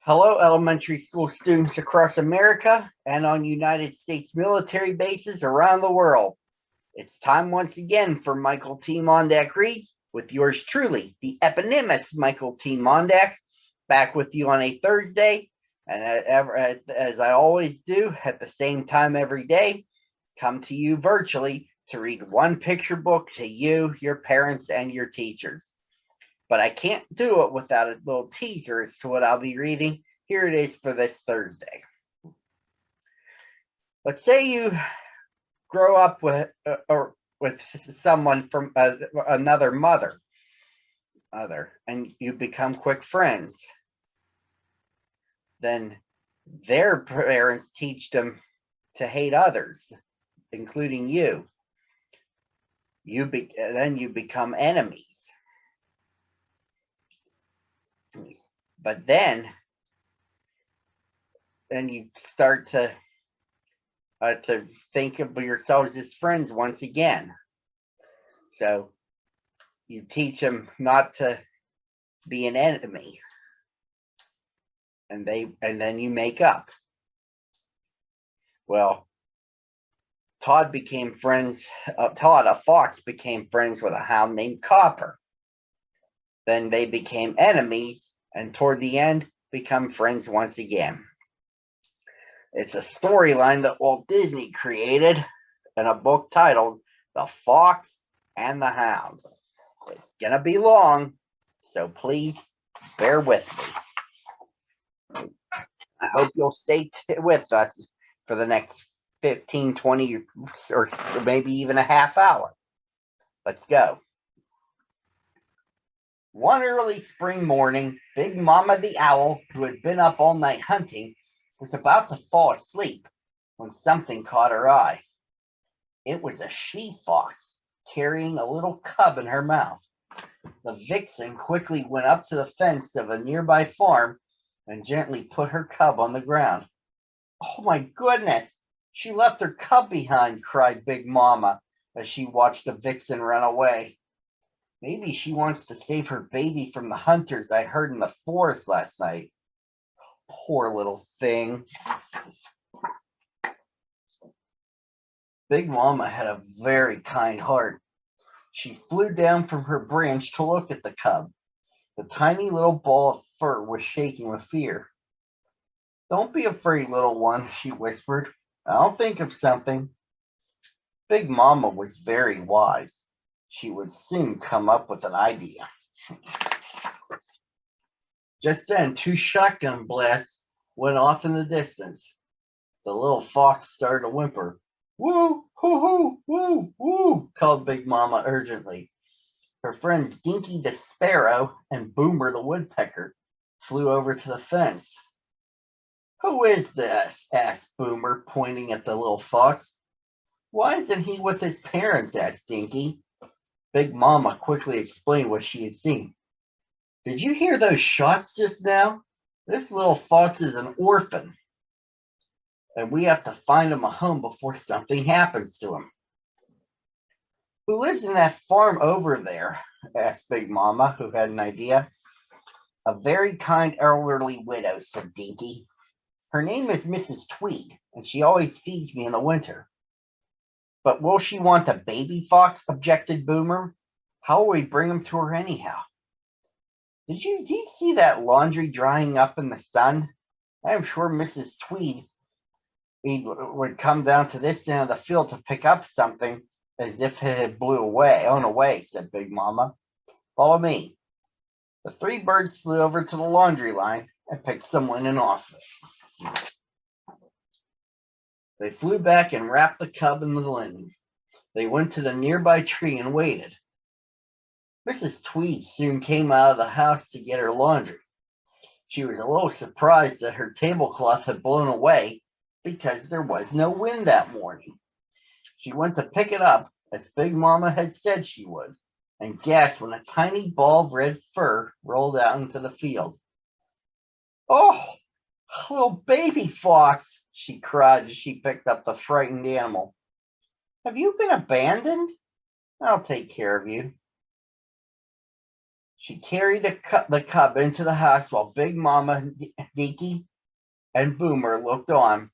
Hello, elementary school students across America and on United States military bases around the world. It's time once again for Michael T. Mondak Reads with yours truly, the eponymous Michael T. Mondak, back with you on a Thursday. And as I always do, at the same time every day, come to you virtually to read one picture book to you, your parents, and your teachers. But I can't do it without a little teaser as to what I'll be reading. Here it is for this Thursday. Let's say you grow up with someone from another mother, and you become quick friends. Then their parents teach them to hate others, including you. Then you become enemies. But then you start to think of yourselves as friends once again. So you teach them not to be an enemy, and then you make up. Well, Todd, a fox, became friends with a hound named Copper. Then they became enemies, and toward the end, become friends once again. It's a storyline that Walt Disney created in a book titled The Fox and the Hound. It's going to be long, so please bear with me. I hope you'll stay with us for the next 15, 20, or maybe even a half hour. Let's go. One early spring morning, Big Mama the Owl, who had been up all night hunting, was about to fall asleep when something caught her eye. It was a she-fox carrying a little cub in her mouth. The vixen quickly went up to the fence of a nearby farm and gently put her cub on the ground. "Oh my goodness, she left her cub behind," cried Big Mama as she watched the vixen run away. "Maybe she wants to save her baby from the hunters I heard in the forest last night. Poor little thing." Big Mama had a very kind heart. She flew down from her branch to look at the cub. The tiny little ball of fur was shaking with fear. "Don't be afraid, little one," she whispered. "I'll think of something." Big Mama was very wise. She would soon come up with an idea. Just then, two shotgun blasts went off in the distance. The little fox started to whimper. "Woo, hoo, hoo, woo, woo," called Big Mama urgently. Her friends Dinky the Sparrow and Boomer the Woodpecker flew over to the fence. "Who is this?" asked Boomer, pointing at the little fox. "Why isn't he with his parents?" asked Dinky. Big Mama quickly explained what she had seen. "Did you hear those shots just now? This little fox is an orphan, and we have to find him a home before something happens to him." "Who lives in that farm over there?" asked Big Mama, who had an idea. "A very kind elderly widow," said Dinky. "Her name is Mrs. Tweed, and she always feeds me in the winter." "But will she want a baby fox?" objected Boomer. "How will we bring him to her anyhow?" Did you see that laundry drying up in the sun? I am sure Mrs. Tweed would come down to this end of the field to pick up something as if it had blown away," said Big Mama. "Follow me." The three birds flew over to the laundry line and picked some linen off it. They flew back and wrapped the cub in the linen. They went to the nearby tree and waited. Mrs. Tweed soon came out of the house to get her laundry. She was a little surprised that her tablecloth had blown away because there was no wind that morning. She went to pick it up, as Big Mama had said she would, and gasped when a tiny ball of red fur rolled out into the field. "Oh, little baby fox," she cried as she picked up the frightened animal. "Have you been abandoned? I'll take care of you." She carried the cub into the house while Big Mama, Dinky, and Boomer looked on,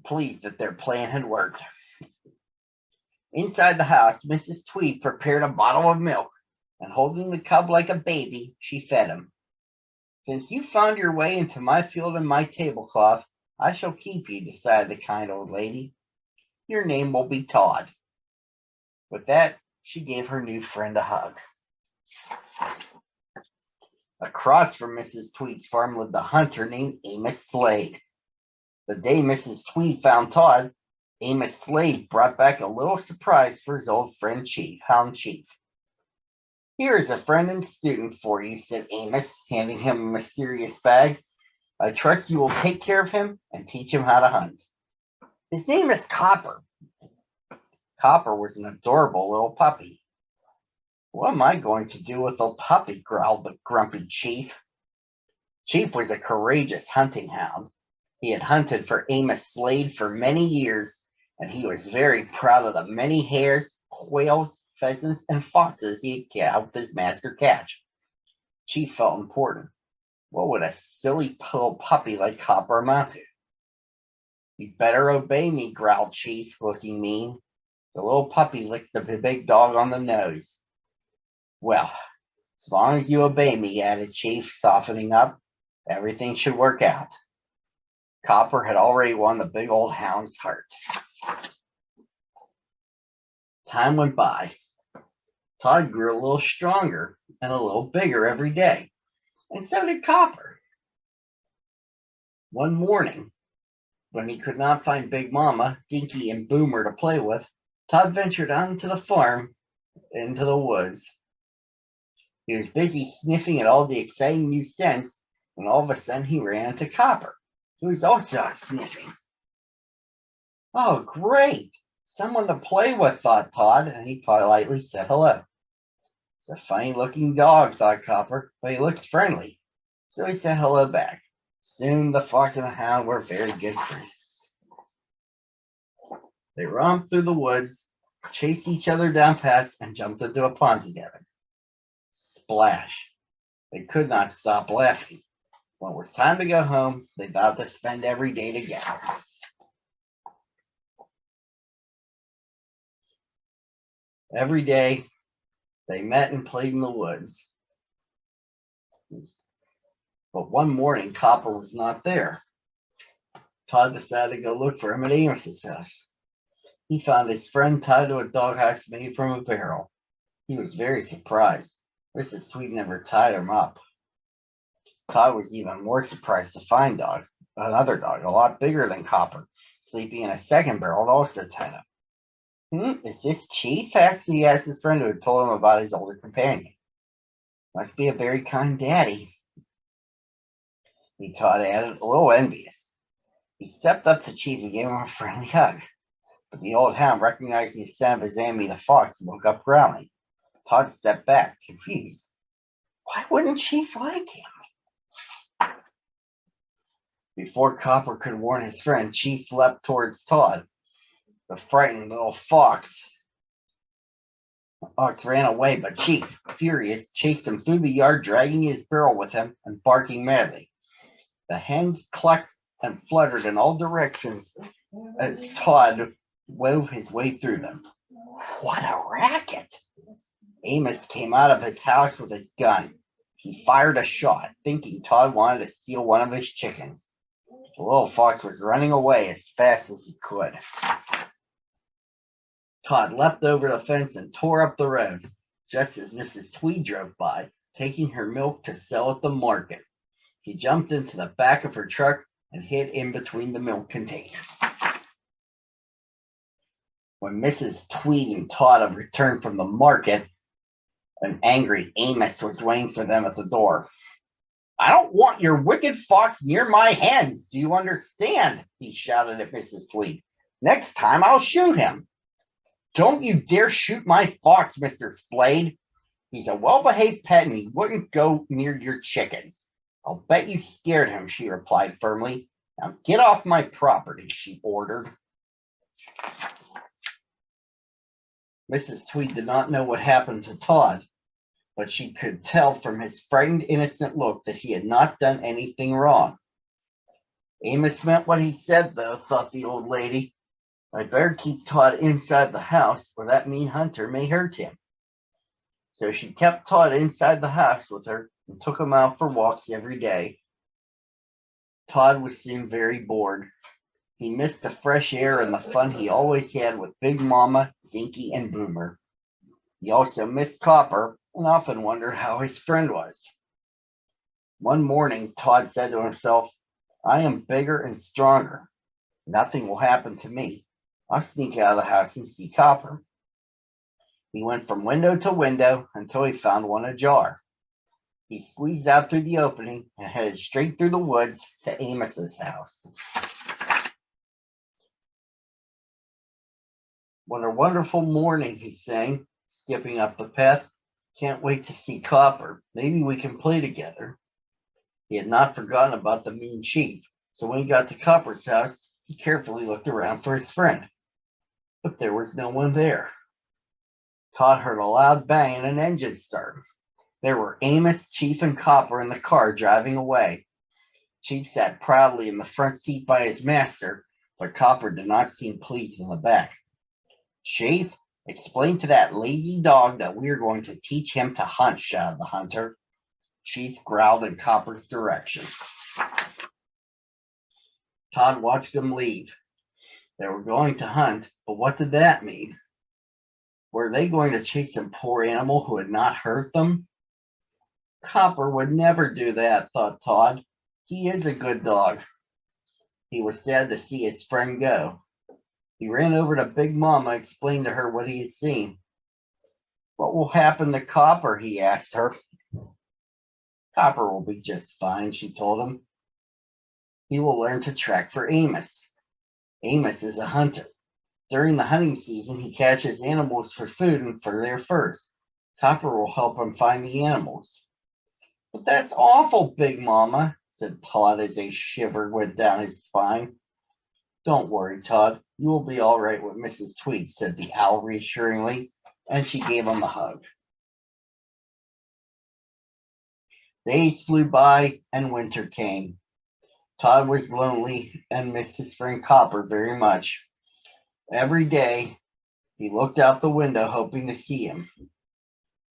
pleased that their plan had worked. Inside the house, Mrs. Tweed prepared a bottle of milk, and holding the cub like a baby, she fed him. Since you found your way into my field and my tablecloth, I shall keep you, decided the kind old lady. Your name will be Todd. With that, she gave her new friend a hug. Across from Mrs. Tweed's farm lived a hunter named Amos Slade. The day Mrs. Tweed found Todd, Amos Slade brought back a little surprise for his old friend Hound Chief. Here is a friend and student for you, said Amos, handing him a mysterious bag. I trust you will take care of him and teach him how to hunt. His name is Copper. Copper was an adorable little puppy. What am I going to do with a puppy? Growled the grumpy Chief. Chief was a courageous hunting hound. He had hunted for Amos Slade for many years, and he was very proud of the many hares, quails, pheasants, and foxes he had helped his master catch. Chief felt important. What would a silly little puppy like Copper amount to? You better obey me, growled Chief, looking mean. The little puppy licked the big dog on the nose. Well, as long as you obey me, added Chief, softening up, everything should work out. Copper had already won the big old hound's heart. Time went by. Todd grew a little stronger and a little bigger every day, and so did Copper. One morning, when he could not find Big Mama, Dinky, and Boomer to play with, Todd ventured onto the farm into the woods. He was busy sniffing at all the exciting new scents when all of a sudden he ran into Copper, who was also out sniffing. Oh, great! Someone to play with, thought Todd, and he politely said hello. It's a funny-looking dog, thought Copper, but he looks friendly, so he said hello back. Soon the fox and the hound were very good friends. They romped through the woods, chased each other down paths, and jumped into a pond together. Splash! They could not stop laughing. When it was time to go home, they vowed to spend every day together. Every day, they met and played in the woods. But one morning, Copper was not there. Todd decided to go look for him at Amos's house. He found his friend tied to a doghouse made from a barrel. He was very surprised. Mrs. Tweed never tied him up. Todd was even more surprised to find another dog, a lot bigger than Copper, sleeping in a second barrel, also tied up. Is this Chief? He asked his friend who had told him about his older companion. Must be a very kind daddy. Todd added, a little envious. He stepped up to Chief and gave him a friendly hug. But the old hound, recognizing the sound of his enemy, the fox, woke up growling. Todd stepped back, confused. Why wouldn't Chief like him? Before Copper could warn his friend, Chief leapt towards Todd. The frightened little fox ran away, but Chief, furious, chased him through the yard, dragging his barrel with him and barking madly. The hens clucked and fluttered in all directions as Todd wove his way through them. What a racket! Amos came out of his house with his gun. He fired a shot, thinking Todd wanted to steal one of his chickens. The little fox was running away as fast as he could. Todd leapt over the fence and tore up the road, just as Mrs. Tweed drove by, taking her milk to sell at the market. He jumped into the back of her truck and hid in between the milk containers. When Mrs. Tweed and Todd returned from the market, an angry Amos was waiting for them at the door. I don't want your wicked fox near my hens, do you understand? He shouted at Mrs. Tweed. Next time I'll shoot him. Don't you dare shoot my fox, Mr. Slade. He's a well-behaved pet and he wouldn't go near your chickens. I'll bet you scared him, she replied firmly. Now get off my property, she ordered. Mrs. Tweed did not know what happened to Todd, but she could tell from his frightened, innocent look that he had not done anything wrong. Amos meant what he said, though, thought the old lady. I'd better keep Todd inside the house, or that mean hunter may hurt him. So she kept Todd inside the house with her and took him out for walks every day. Todd was soon very bored. He missed the fresh air and the fun he always had with Big Mama, Dinky, and Boomer. He also missed Copper and often wondered how his friend was. One morning, Todd said to himself, I am bigger and stronger. Nothing will happen to me. I'll sneak out of the house and see Copper. He went from window to window until he found one ajar. He squeezed out through the opening and headed straight through the woods to Amos's house. What a wonderful morning, he sang, skipping up the path. Can't wait to see Copper. Maybe we can play together. He had not forgotten about the mean chief, so when he got to Copper's house, he carefully looked around for his friend. But there was no one there. Todd heard a loud bang and an engine start. There were Amos, Chief, and Copper in the car driving away. Chief sat proudly in the front seat by his master, but Copper did not seem pleased in the back. Chief, explain to that lazy dog that we are going to teach him to hunt, shouted the hunter. Chief growled in Copper's direction. Todd watched them leave. They were going to hunt, but what did that mean? Were they going to chase some poor animal who had not hurt them? Copper would never do that, thought Todd. He is a good dog. He was sad to see his friend go. He ran over to Big Mama, explained to her what he had seen. What will happen to Copper? He asked her. Copper will be just fine, she told him. He will learn to track for Amos. Amos is a hunter. During the hunting season, he catches animals for food and for their furs. Copper will help him find the animals. But that's awful, Big Mama, said Todd as a shiver went down his spine. Don't worry, Todd. You will be all right with Mrs. Tweed, said the owl reassuringly, and she gave him a hug. Days flew by and winter came. Todd was lonely and missed his friend Copper very much. Every day, he looked out the window hoping to see him.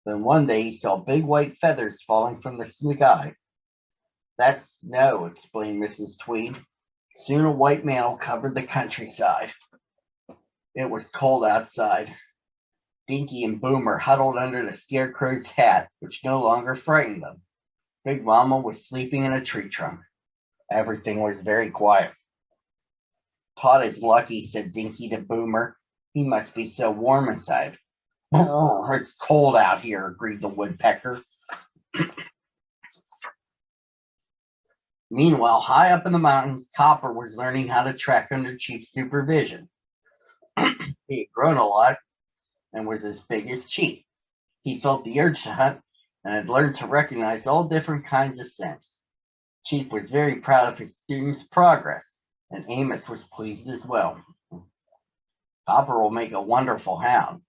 Then one day he saw big white feathers falling from the sky. That's snow, explained Mrs. Tweed. Soon a white mantle covered the countryside. It was cold outside. Dinky and Boomer huddled under the scarecrow's hat, which no longer frightened them. Big Mama was sleeping in a tree trunk. Everything was very quiet. Todd is lucky, said Dinky to Boomer. He must be so warm inside. Oh, it's cold out here, agreed the woodpecker. Meanwhile, high up in the mountains, Copper was learning how to track under Chief's supervision. He had grown a lot and was as big as Chief. He felt the urge to hunt and had learned to recognize all different kinds of scents. Chief was very proud of his students' progress, and Amos was pleased as well. Copper will make a wonderful hound.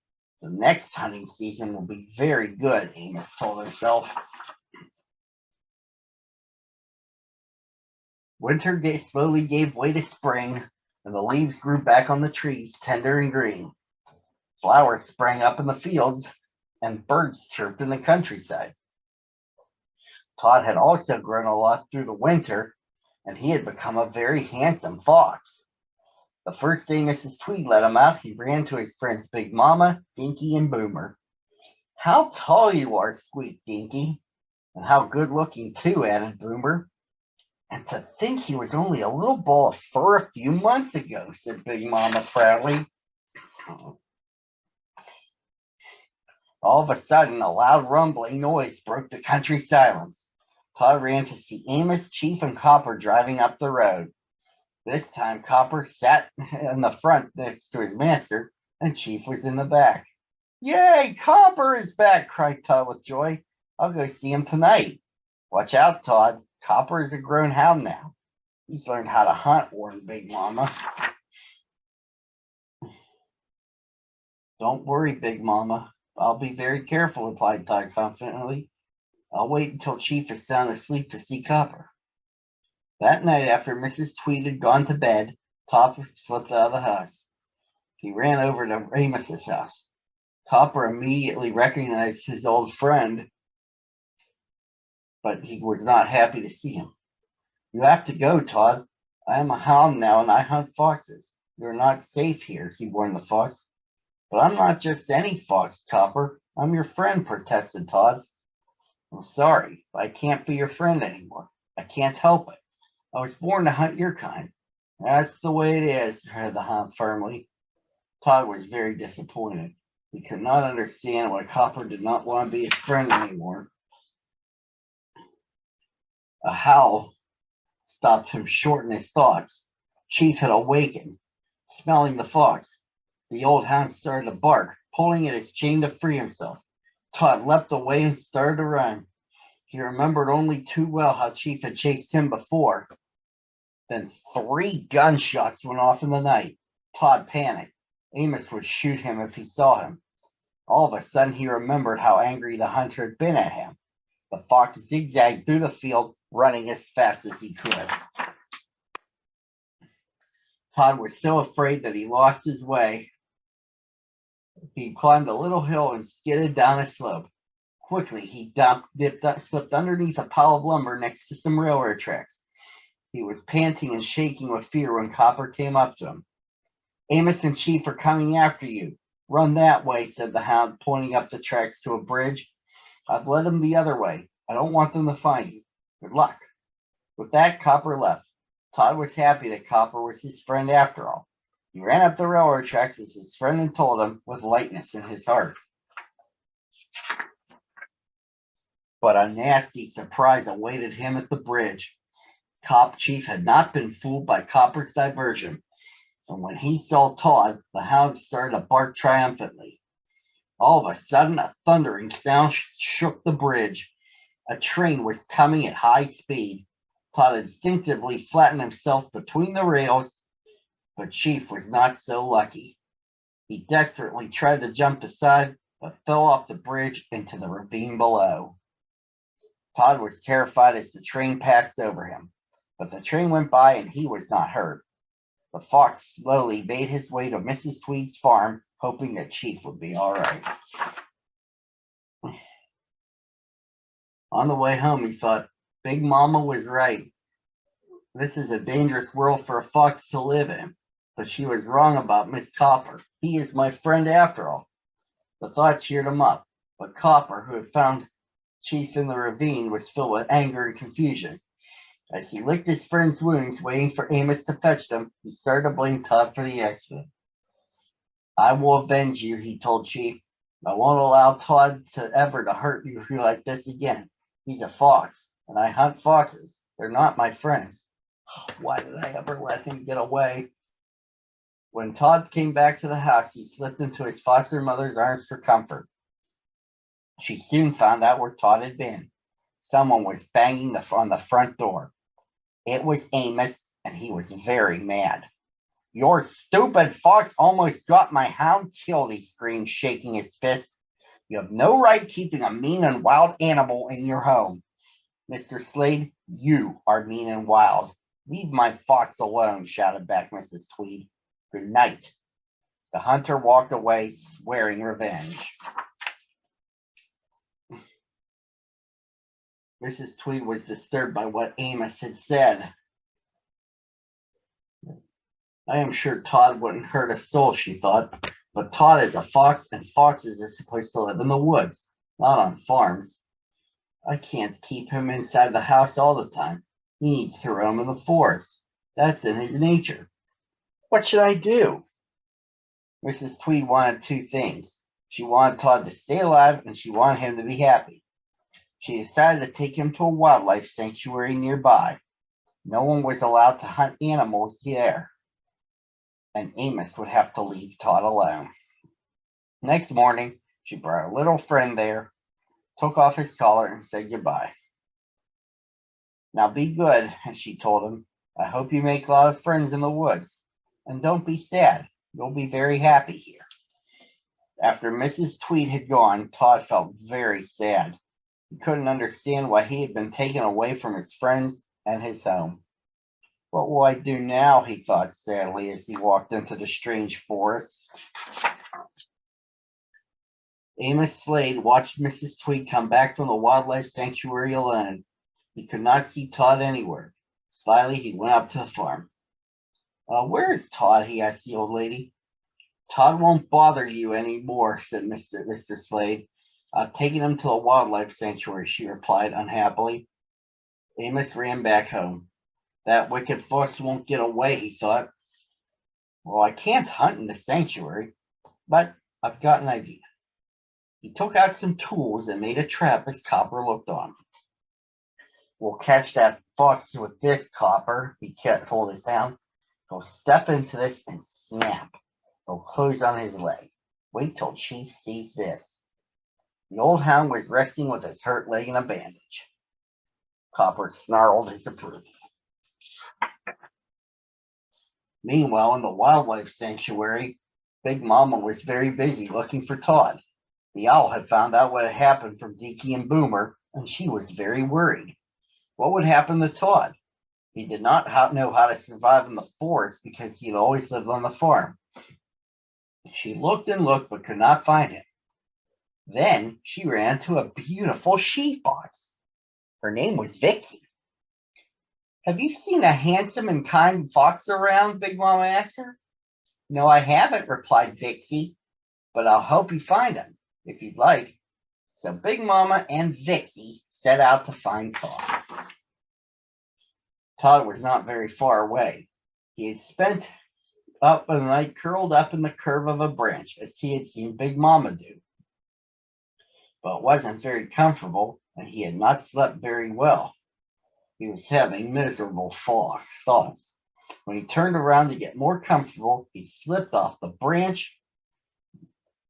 The next hunting season will be very good, Amos told himself. Winter slowly gave way to spring, and the leaves grew back on the trees, tender and green. Flowers sprang up in the fields, and birds chirped in the countryside. Todd had also grown a lot through the winter, and he had become a very handsome fox. The first day Mrs. Tweed let him out, he ran to his friends Big Mama, Dinky, and Boomer. How tall you are, squeaked Dinky. And how good looking too, added Boomer. And to think he was only a little ball of fur a few months ago, said Big Mama proudly. All of a sudden, a loud rumbling noise broke the country silence. Todd ran to see Amos, Chief, and Copper driving up the road. This time, Copper sat in the front next to his master, and Chief was in the back. Yay, Copper is back, cried Todd with joy. I'll go see him tonight. Watch out, Todd. Copper is a grown hound now. He's learned how to hunt, warned Big Mama. Don't worry, Big Mama. I'll be very careful, replied Todd confidently. I'll wait until Chief is sound asleep to see Copper. That night, after Mrs. Tweed had gone to bed, Copper slipped out of the house. He ran over to Amos's house. Copper immediately recognized his old friend, but he was not happy to see him. You have to go, Todd. I am a hound now, and I hunt foxes. You're not safe here, he warned the fox. But I'm not just any fox, Copper. I'm your friend, protested Todd. I'm sorry, but I can't be your friend anymore. I can't help it. I was born to hunt your kind. That's the way it is, said the hound firmly. Todd was very disappointed. He could not understand why Copper did not want to be his friend anymore. A howl stopped him short in his thoughts. Chief had awakened, smelling the fox. The old hound started to bark, pulling at his chain to free himself. Todd leapt away and started to run. He remembered only too well how Chief had chased him before. Then 3 gunshots went off in the night. Todd panicked. Amos would shoot him if he saw him. All of a sudden, he remembered how angry the hunter had been at him. The fox zigzagged through the field, running as fast as he could. Todd was so afraid that he lost his way. He climbed a little hill and skidded down a slope. Quickly, he slipped underneath a pile of lumber next to some railroad tracks. He was panting and shaking with fear when Copper came up to him. Amos and Chief are coming after you. Run that way, said the hound, pointing up the tracks to a bridge. I've led them the other way. I don't want them to find you. Good luck. With that, Copper left. Todd was happy that Copper was his friend after all. He ran up the railroad tracks as his friend had told him, with lightness in his heart. But a nasty surprise awaited him at the bridge. Chief had not been fooled by Copper's diversion, and when he saw Todd, the hound started to bark triumphantly. All of a sudden, a thundering sound shook the bridge. A train was coming at high speed. Todd instinctively flattened himself between the rails, but Chief was not so lucky. He desperately tried to jump aside, but fell off the bridge into the ravine below. Todd was terrified as the train passed over him, but the train went by and he was not hurt. The fox slowly made his way to Mrs. Tweed's farm, hoping that Chief would be all right. On the way home, he thought, Big Mama was right. This is a dangerous world for a fox to live in, but she was wrong about Miss Copper. He is my friend after all. The thought cheered him up, but Copper, who had found Chief in the ravine, was filled with anger and confusion. As he licked his friend's wounds, waiting for Amos to fetch them, he started to blame Todd for the accident. I will avenge you, he told Chief. I won't allow Todd to hurt you like this again. He's a fox, and I hunt foxes. They're not my friends. Why did I ever let him get away? When Todd came back to the house, he slipped into his foster mother's arms for comfort. She soon found out where Todd had been. Someone was banging on the front door. It was Amos, and he was very mad. Your stupid fox almost got my hound killed, he screamed, shaking his fist. You have no right keeping a mean and wild animal in your home. Mr. Slade, you are mean and wild. Leave my fox alone, shouted back Mrs. Tweed. Good night. The hunter walked away, swearing revenge. Mrs. Tweed was disturbed by what Amos had said. I am sure Todd wouldn't hurt a soul, she thought, but Todd is a fox, and foxes are supposed to live in the woods, not on farms. I can't keep him inside the house all the time. He needs to roam in the forest. That's in his nature. What should I do? Mrs. Tweed wanted 2 things. She wanted Todd to stay alive, and she wanted him to be happy. She decided to take him to a wildlife sanctuary nearby. No one was allowed to hunt animals there, and Amos would have to leave Todd alone. Next morning, she brought her little friend there, took off his collar, and said goodbye. Now be good, she told him. I hope you make a lot of friends in the woods. And don't be sad. You'll be very happy here. After Mrs. Tweed had gone, Todd felt very sad. He couldn't understand why he had been taken away from his friends and his home. What will I do now? He thought sadly as he walked into the strange forest. Amos Slade watched Mrs. Tweed come back from the wildlife sanctuary alone. He could not see Todd anywhere. Slyly, he went up to the farm. Where is Todd? He asked the old lady. Todd won't bother you any more, said Mr. Slade. I've taken him to a wildlife sanctuary, she replied unhappily. Amos ran back home. That wicked fox won't get away, he thought. Well, I can't hunt in the sanctuary, but I've got an idea. He took out some tools and made a trap as Copper looked on. We'll catch that fox with this, Copper, he told his hound. He'll step into this and snap. He'll close on his leg. Wait till Chief sees this. The old hound was resting with his hurt leg in a bandage. Copper snarled his approval. Meanwhile, in the wildlife sanctuary, Big Mama was very busy looking for Todd. The owl had found out what had happened from Dinky and Boomer, and she was very worried. What would happen to Todd? He did not know how to survive in the forest because he had always lived on the farm. She looked and looked but could not find him. Then she ran to a beautiful she-fox. Her name was Vixie. Have you seen a handsome and kind fox around? Big Mama asked her. No, I haven't, replied Vixie, but I'll help you find him if you'd like. So Big Mama and Vixie set out to find Todd. Todd was not very far away. He had spent up the night curled up in the curve of a branch, as he had seen Big Mama do. But it wasn't very comfortable, and he had not slept very well. He was having miserable thoughts. When he turned around to get more comfortable, he slipped off the branch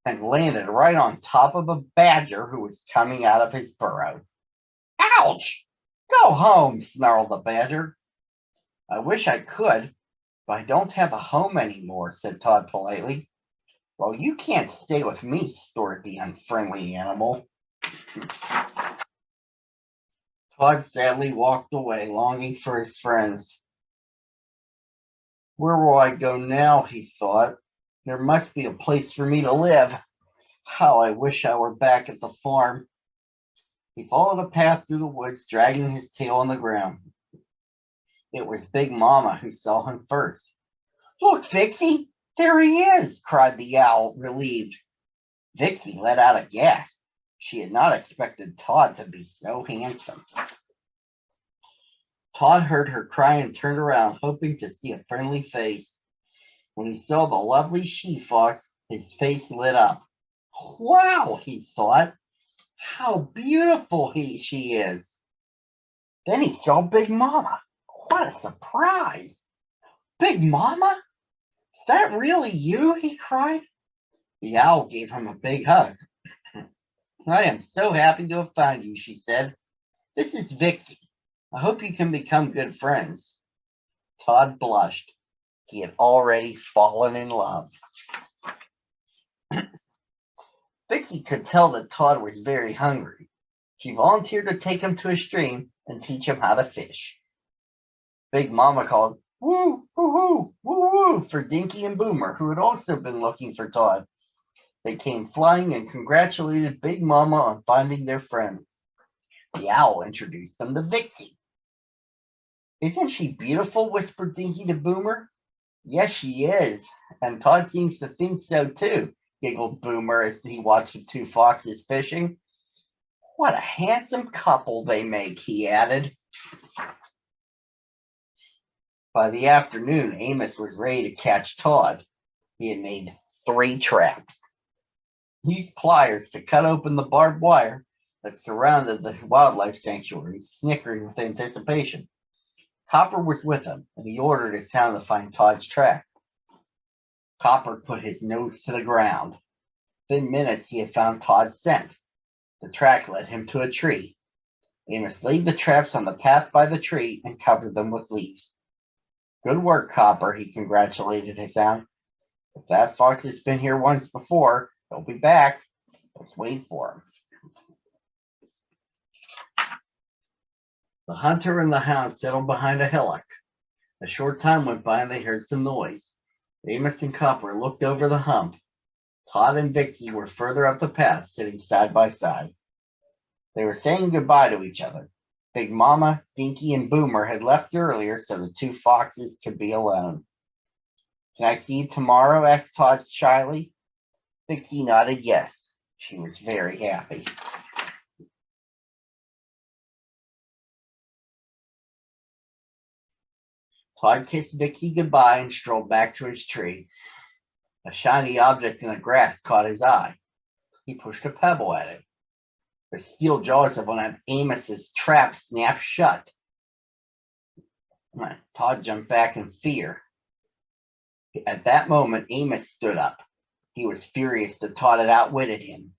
and landed right on top of a badger who was coming out of his burrow. Ouch! Go home, snarled the badger. I wish I could, but I don't have a home anymore, said Todd politely. Well, you can't stay with me, snorted the unfriendly animal. Todd sadly walked away, longing for his friends. Where will I go now, he thought. There must be a place for me to live. How I wish I were back at the farm. He followed a path through the woods, dragging his tail on the ground. It was Big Mama who saw him first. Look, Vixie, there he is, cried the owl, relieved. Vixie let out a gasp. She had not expected Todd to be so handsome. Todd heard her cry and turned around, hoping to see a friendly face. When he saw the lovely she-fox, his face lit up. Wow, he thought. How beautiful she is. Then he saw Big Mama. What a surprise. Big Mama? Is that really you? He cried. The owl gave him a big hug. I am so happy to have found you, she said. This is Vixie. I hope you can become good friends. Todd blushed. He had already fallen in love. Vixie could tell that Todd was very hungry. She volunteered to take him to a stream and teach him how to fish. Big Mama called, woo, hoo, hoo, woo, woo, for Dinky and Boomer, who had also been looking for Todd. They came flying and congratulated Big Mama on finding their friend. The owl introduced them to Vixie. Isn't she beautiful? Whispered Dinky to Boomer. Yes, she is, and Todd seems to think so too, giggled Boomer as he watched the two foxes fishing. What a handsome couple they make, he added. By the afternoon, Amos was ready to catch Todd. He had made 3 traps. He used pliers to cut open the barbed wire that surrounded the wildlife sanctuary, snickering with anticipation. Copper was with him, and he ordered his hound to find Todd's track. Copper put his nose to the ground. Within minutes, he had found Todd's scent. The track led him to a tree. Amos laid the traps on the path by the tree and covered them with leaves. Good work, Copper, he congratulated his hound. If that fox has been here once before, He'll be back. Let's wait for him. The hunter and the hound settled behind a hillock. A short time went by and they heard some noise. Amos and Copper looked over the hump. Todd and Vixie were further up the path, sitting side by side. They were saying goodbye to each other. Big Mama, Dinky, and Boomer had left earlier so the two foxes could be alone. Can I see you tomorrow? Asked Todd shyly. Vixie nodded yes. She was very happy. Todd kissed Vixie goodbye and strolled back to his tree. A shiny object in the grass caught his eye. He pushed a pebble at it. The steel jaws of one of Amos's traps snapped shut. Todd jumped back in fear. At that moment, Amos stood up. He was furious that Todd had outwitted him.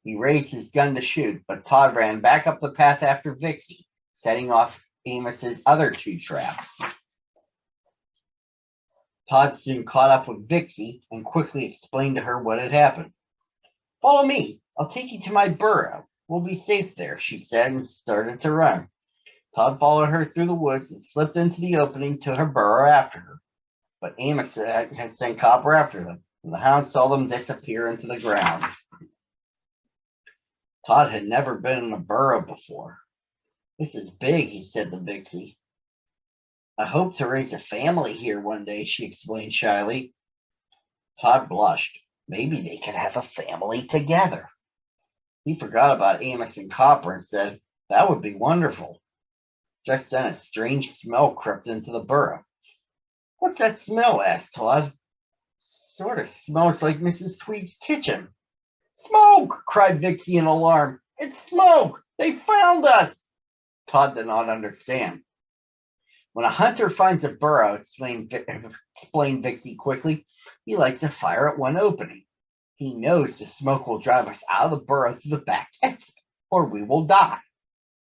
He raised his gun to shoot, but Todd ran back up the path after Vixie, setting off Amos's other two traps. Todd soon caught up with Vixie and quickly explained to her what had happened. Follow me. I'll take you to my burrow. We'll be safe there, she said, and started to run. Todd followed her through the woods and slipped into the opening to her burrow after her. But Amos had sent Copper after them, and the hound saw them disappear into the ground. Todd had never been in a burrow before. This is big, he said to Vixie. I hope to raise a family here one day, she explained shyly. Todd blushed. Maybe they could have a family together. He forgot about Amos and Copper and said, that would be wonderful. Just then a strange smell crept into the burrow. What's that smell? Asked Todd. Sort of smells like Mrs. Tweed's kitchen. Smoke! Cried Vixie in alarm. It's smoke! They found us! Todd did not understand. When a hunter finds a burrow, explained Vixie quickly, he lights a fire at one opening. He knows the smoke will drive us out of the burrow to the back exit, or we will die.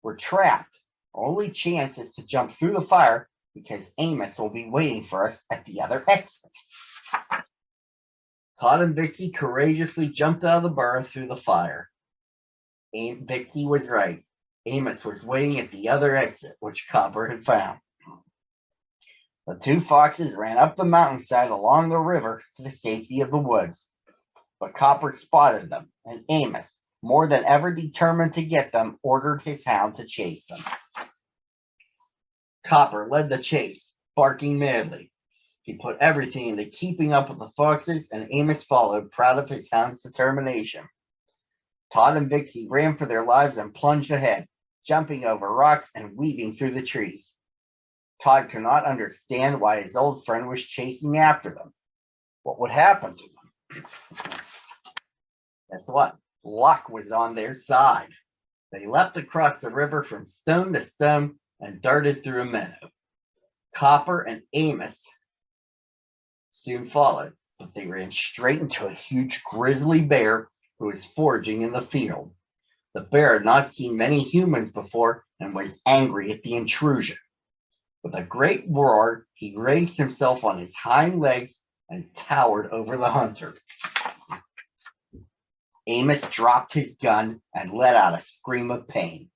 We're trapped. Our only chance is to jump through the fire because Amos will be waiting for us at the other exit. Todd and Vixie courageously jumped out of the burrow through the fire. Vixie was right. Amos was waiting at the other exit, which Copper had found. The two foxes ran up the mountainside along the river to the safety of the woods. But Copper spotted them, and Amos, more than ever determined to get them, ordered his hound to chase them. Copper led the chase, barking madly. He put everything into keeping up with the foxes, and Amos followed, proud of his hound's determination. Todd and Vixie ran for their lives and plunged ahead, jumping over rocks and weaving through the trees. Todd could not understand why his old friend was chasing after them. What would happen to them? Guess what? Luck was on their side. They leapt across the river from stone to stone and darted through a meadow. Copper and Amos soon followed, but they ran straight into a huge grizzly bear who was foraging in the field. The bear had not seen many humans before and was angry at the intrusion. With a great roar, he raised himself on his hind legs and towered over the hunter. Amos dropped his gun and let out a scream of pain.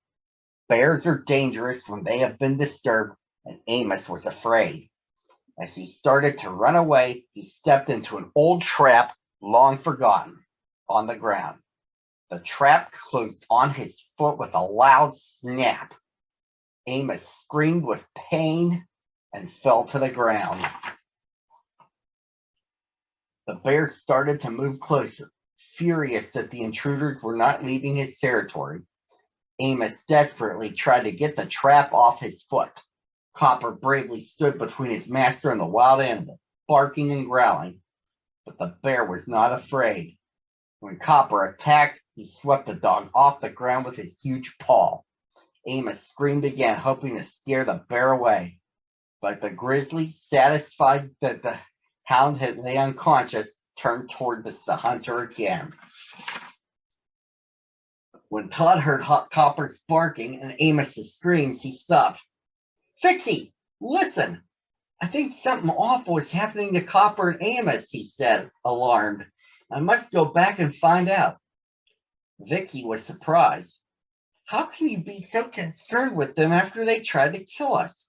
Bears are dangerous when they have been disturbed, and Amos was afraid. As he started to run away, he stepped into an old trap long forgotten on the ground. The trap closed on his foot with a loud snap. Amos screamed with pain and fell to the ground. The bear started to move closer, furious that the intruders were not leaving his territory. Amos desperately tried to get the trap off his foot. Copper bravely stood between his master and the wild animal, barking and growling. But the bear was not afraid. When Copper attacked, he swept the dog off the ground with his huge paw. Amos screamed again, hoping to scare the bear away. But the grizzly, satisfied that the hound had lay unconscious, turned toward the hunter again. When Todd heard Copper's barking and Amos's screams, he stopped. Vixie, listen! I think something awful is happening to Copper and Amos, he said, alarmed. I must go back and find out. Vicky was surprised. How can you be so concerned with them after they tried to kill us?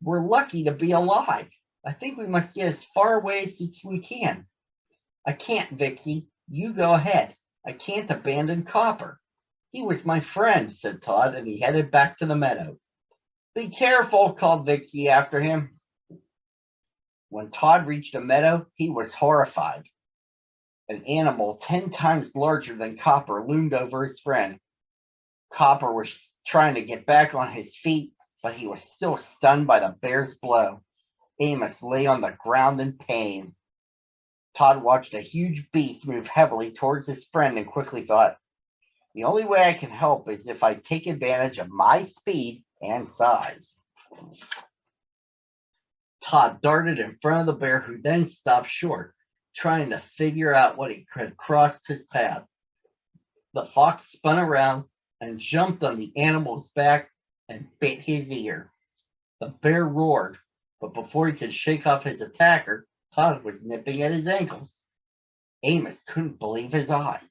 We're lucky to be alive. I think we must get as far away as we can. I can't, Vicky. You go ahead. I can't abandon Copper. He was my friend, said Todd, and he headed back to the meadow. Be careful, called Vicky after him. When Todd reached the meadow, he was horrified. An animal 10 times larger than Copper loomed over his friend. Copper was trying to get back on his feet, but he was still stunned by the bear's blow. Amos lay on the ground in pain. Todd watched a huge beast move heavily towards his friend and quickly thought, the only way I can help is if I take advantage of my speed and size. Todd darted in front of the bear, who then stopped short, trying to figure out what he could cross his path. The fox spun around and jumped on the animal's back and bit his ear. The bear roared, but before he could shake off his attacker, Todd was nipping at his ankles. Amos couldn't believe his eyes.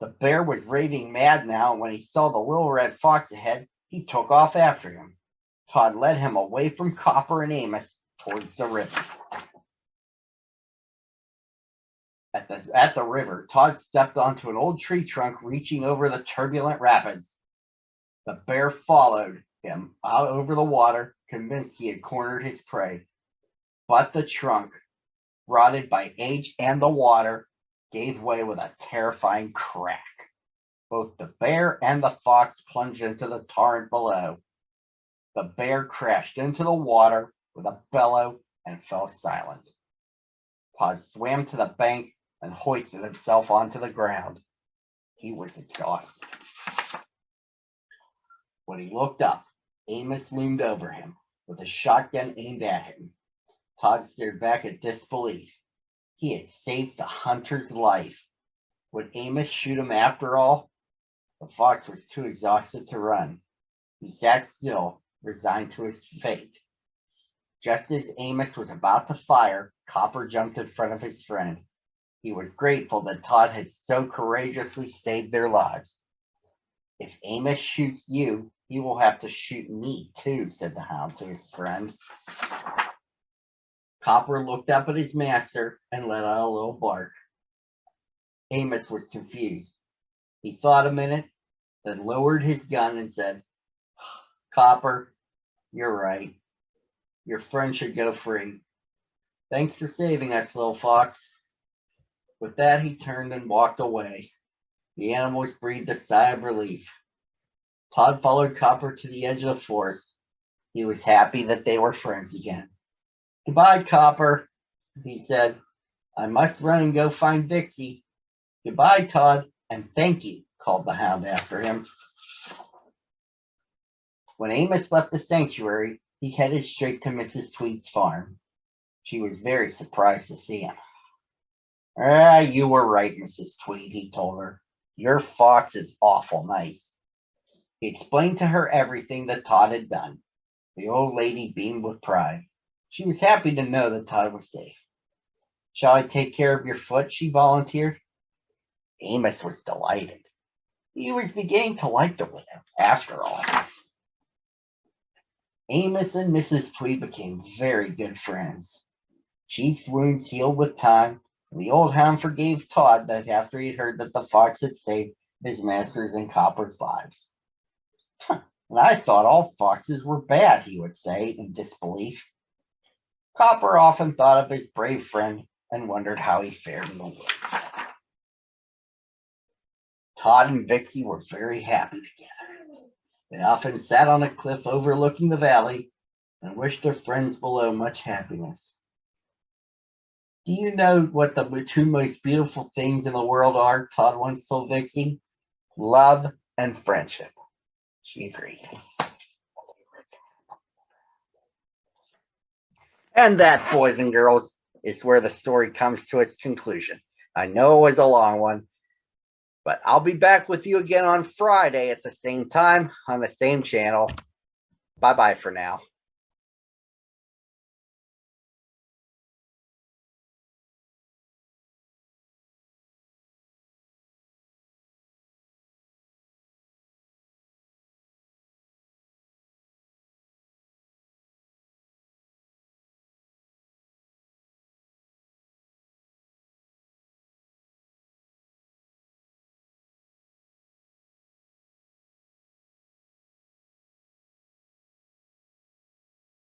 The bear was raving mad now, and when he saw the little red fox ahead, he took off after him. Todd led him away from Copper and Amos towards the river. At the river, Todd stepped onto an old tree trunk reaching over the turbulent rapids. The bear followed him out over the water, convinced he had cornered his prey. But the trunk, rotted by age and the water, gave way with a terrifying crack. Both the bear and the fox plunged into the torrent below. The bear crashed into the water with a bellow and fell silent. Todd swam to the bank and hoisted himself onto the ground. He was exhausted. When he looked up, Amos loomed over him with a shotgun aimed at him. Todd stared back in disbelief. He had saved the hunter's life. Would Amos shoot him after all? The fox was too exhausted to run. He sat still, resigned to his fate. Just as Amos was about to fire, Copper jumped in front of his friend. He was grateful that Todd had so courageously saved their lives. If Amos shoots you, he will have to shoot me too, said the Hound to his friend. Copper looked up at his master and let out a little bark. Amos was confused. He thought a minute, then lowered his gun and said, Copper, you're right. Your friend should go free. Thanks for saving us, little fox. With that, he turned and walked away. The animals breathed a sigh of relief. Todd followed Copper to the edge of the forest. He was happy that they were friends again. Goodbye, Copper, he said. I must run and go find Vicky. Goodbye, Todd, and thank you, called the Hound after him. When Amos left the sanctuary, he headed straight to Mrs. Tweed's farm. She was very surprised to see him. You were right, Mrs. Tweed, he told her. Your fox is awful nice. He explained to her everything that Todd had done. The old lady beamed with pride. She was happy to know that Todd was safe. Shall I take care of your foot? She volunteered. Amos was delighted. He was beginning to like the widow, after all. Amos and Mrs. Tweed became very good friends. Chief's wounds healed with time, and the old Hound forgave Todd that after he heard that the fox had saved his master's and Copper's lives. And I thought all foxes were bad, he would say in disbelief. Copper often thought of his brave friend and wondered how he fared in the woods. Todd and Vixie were very happy together. They often sat on a cliff overlooking the valley and wished their friends below much happiness. Do you know what the two most beautiful things in the world are? Todd once told Vixie. Love and friendship. She agreed. And that, boys and girls, is where the story comes to its conclusion. I know it was a long one, but I'll be back with you again on Friday at the same time on the same channel. Bye-bye for now.